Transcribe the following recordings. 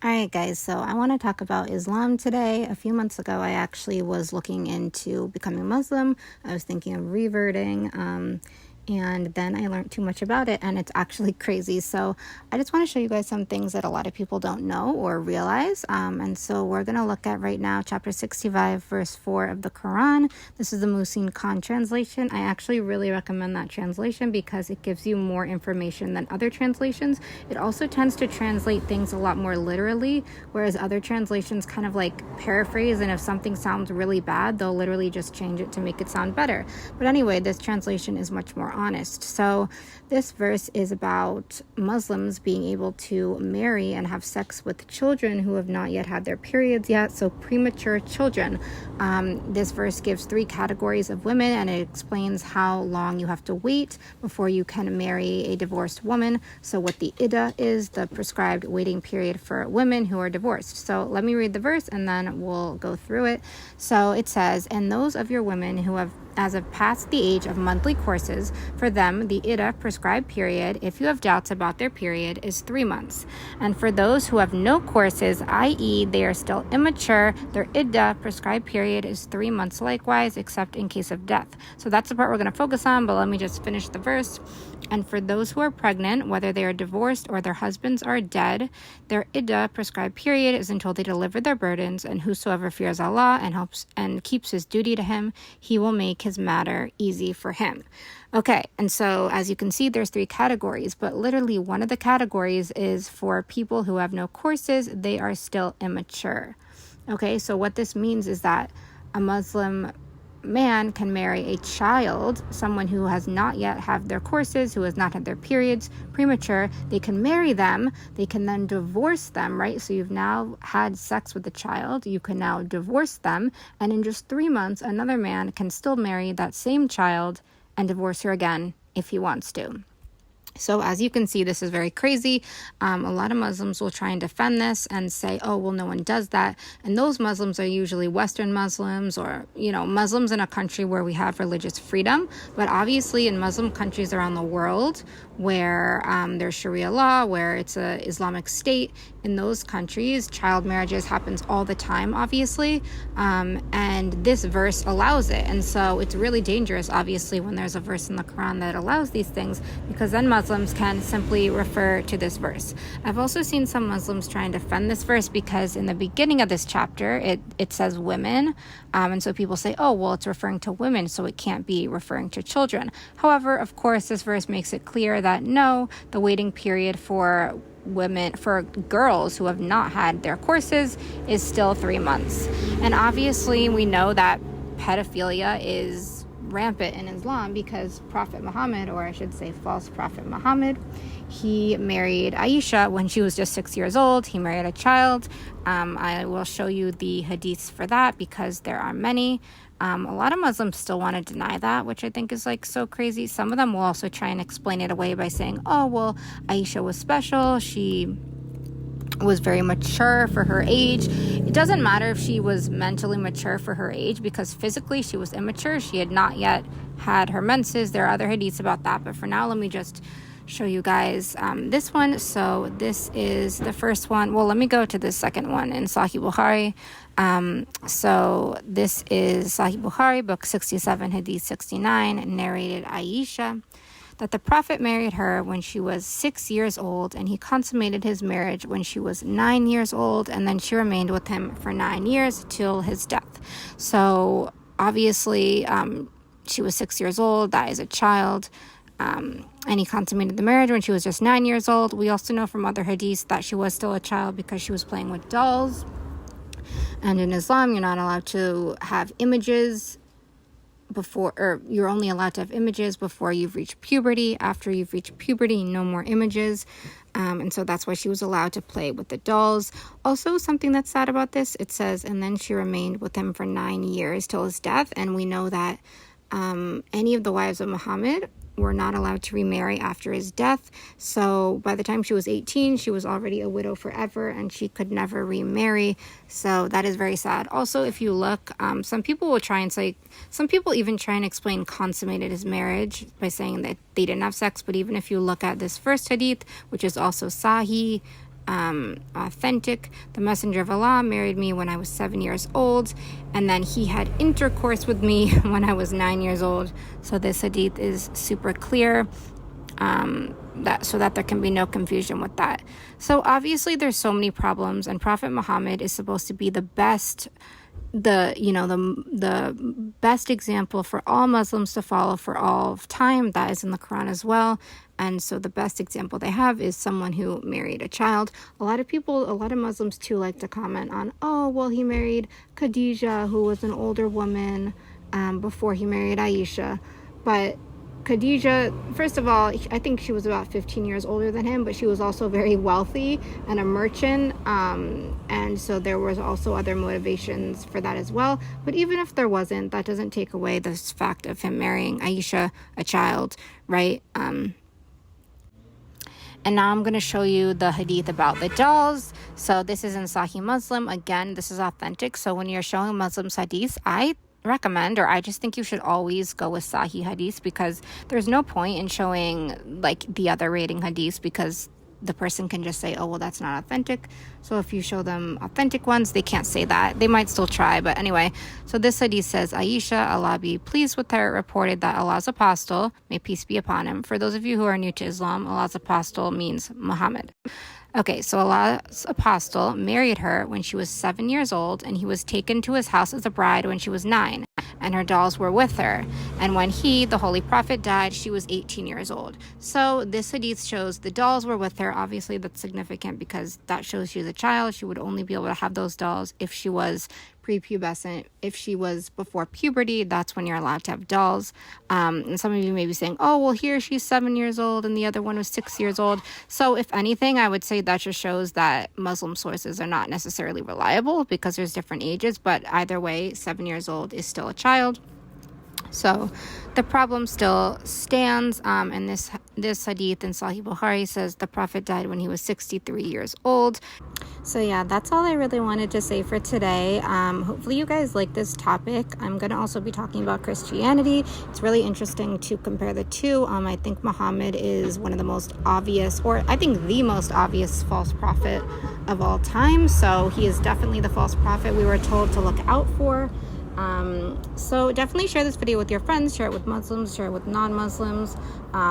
All right, guys, so I want to talk about Islam today. A few months ago, I actually was looking into becoming Muslim. I was thinking of reverting, and then I learned too much about it, and it's actually crazy. So I just want to show you guys some things that a lot of people don't know or realize. And so we're going to look at right now chapter 65, verse 4 of the Quran. This is the Musin Khan translation. I actually really recommend that translation because it gives you more information than other translations. It also tends to translate things a lot more literally, whereas other translations kind of like paraphrase, and if something sounds really bad, they'll literally just change it to make it sound better. But anyway, this translation is much more honest. So this verse is about Muslims being able to marry and have sex with children who have not yet had their periods yet, so premature children. This verse gives 3 categories of women, and it explains how long you have to wait before you can marry a divorced woman. So what the iddah is, the prescribed waiting period for women who are divorced. So let me read the verse and then we'll go through it. So it says, "And those of your women who have past the age of monthly courses, for them the iddah prescribed period, if you have doubts about their period, is 3 months. And for those who have no courses, i.e. they are still immature, their iddah prescribed period is 3 months likewise, except in case of death." So that's the part we're going to focus on, but let me just finish the verse. "And for those who are pregnant, whether they are divorced or their husbands are dead, their iddah prescribed period is until they deliver their burdens, and whosoever fears Allah and helps and keeps his duty to him, he will make his matter easy for him." Okay, and so as you can see, there's 3 categories, but literally one of the categories is for people who have no courses, they are still immature. Okay, so what this means is that a Muslim man can marry a child, someone who has not yet had their courses, who has not had their periods, premature. They can marry them. They can then divorce them, right? So you've now had sex with the child. You can now divorce them. And in just 3 months, another man can still marry that same child and divorce her again if he wants to. So as you can see, this is very crazy. A lot of Muslims will try and defend this and say, oh, well, no one does that. And those Muslims are usually Western Muslims or, Muslims in a country where we have religious freedom. But obviously in Muslim countries around the world where there's Sharia law, where it's an Islamic state, in those countries, child marriages happens all the time, obviously. And this verse allows it. And so it's really dangerous, obviously, when there's a verse in the Quran that allows these things, because then Muslims can simply refer to this verse. I've also seen some Muslims try and defend this verse because in the beginning of this chapter, it says women. And so people say, oh, well, it's referring to women, so it can't be referring to children. However, of course, this verse makes it clear that no, the waiting period for girls who have not had their courses is still 3 months. And obviously we know that pedophilia is rampant in Islam because Prophet Muhammad, or I should say false Prophet Muhammad, he married Aisha when she was just 6 years old. He married a child. I will show you the hadiths for that because there are many. A lot of Muslims still want to deny that, which I think is so crazy. Some of them will also try and explain it away by saying, oh, well, Aisha was special. She was very mature for her age. It doesn't matter if she was mentally mature for her age because physically she was immature. She had not yet had her menses. There are other hadiths about that. But for now, let me just show you guys this one. So this is the first one. Well, let me go to the second one in Sahih Bukhari. So this is Sahih Bukhari, book 67, hadith 69, narrated Aisha, that the Prophet married her when she was 6 years old, and he consummated his marriage when she was 9 years old, and then she remained with him for 9 years till his death. So obviously, she was 6 years old, that is a child, and he consummated the marriage when she was just 9 years old. We also know from other hadiths that she was still a child because she was playing with dolls. And in Islam, you're not allowed to have images you're only allowed to have images before you've reached puberty. After you've reached puberty, no more images. And so that's why she was allowed to play with the dolls. Also, something that's sad about this, it says, and then she remained with him for 9 years till his death. And we know that any of the wives of Muhammad were not allowed to remarry after his death. So by the time she was 18, she was already a widow forever and she could never remarry. So that is very sad. Also, if you look, some people even try and explain consummated his marriage by saying that they didn't have sex. But even if you look at this first hadith, which is also Sahih, authentic. The Messenger of Allah married me when I was 7 years old, and then he had intercourse with me when I was 9 years old. So this hadith is super clear, so that there can be no confusion with that. So obviously there's so many problems, and Prophet Muhammad is supposed to be the best best example for all Muslims to follow for all of time. That is in the Quran as well. And so the best example they have is someone who married a child. A lot of Muslims too like to comment on, oh, well, he married Khadija, who was an older woman, before he married Aisha. But Khadija, first of all, I think she was about 15 years older than him, but she was also very wealthy and a merchant, and so there was also other motivations for that as well. But even if there wasn't, that doesn't take away the fact of him marrying Aisha, a child, right? And now I'm going to show you the hadith about the dolls. So this is in Sahih Muslim. Again, this is authentic. So when you're showing Muslims hadith, I recommend, or I just think you should always go with Sahih hadith, because there's no point in showing like the other rating hadith, because the person can just say, oh, well, that's not authentic. So if you show them authentic ones, they can't say that. They might still try, but anyway. So this hadith says, Aisha, Allah be pleased with her, reported that Allah's apostle, may peace be upon him. For those of you who are new to Islam, Allah's apostle means Muhammad. Okay, so Allah's apostle married her when she was 7 years old, and he was taken to his house as a bride when she was 9, and her dolls were with her. And when he, the Holy Prophet, died, she was 18 years old. So this hadith shows the dolls were with her. Obviously, that's significant because that shows she was a child. She would only be able to have those dolls if she was prepubescent. If she was before puberty, that's when you're allowed to have dolls. And some of you may be saying, oh, well, here she's 7 years old and the other one was 6 years old. So if anything, I would say that just shows that Muslim sources are not necessarily reliable, because there's different ages, but either way, 7 years old is still a child. So the problem still stands, and this hadith in Sahih Bukhari says the Prophet died when he was 63 years old. So yeah, that's all I really wanted to say for today. Hopefully you guys like this topic. I'm going to also be talking about Christianity. It's really interesting to compare the two. I think Muhammad is one of the most obvious, or I think the most obvious false prophet of all time. So he is definitely the false prophet we were told to look out for. So definitely share this video with your friends, share it with Muslims, share it with non-Muslims.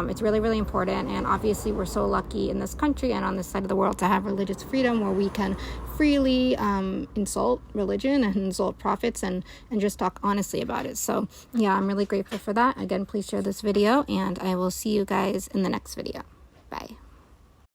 It's really, really important. And obviously we're so lucky in this country and on this side of the world to have religious freedom, where we can freely insult religion and insult prophets and just talk honestly about it. So yeah, I'm really grateful for that. Again, please share this video, and I will see you guys in the next video. Bye.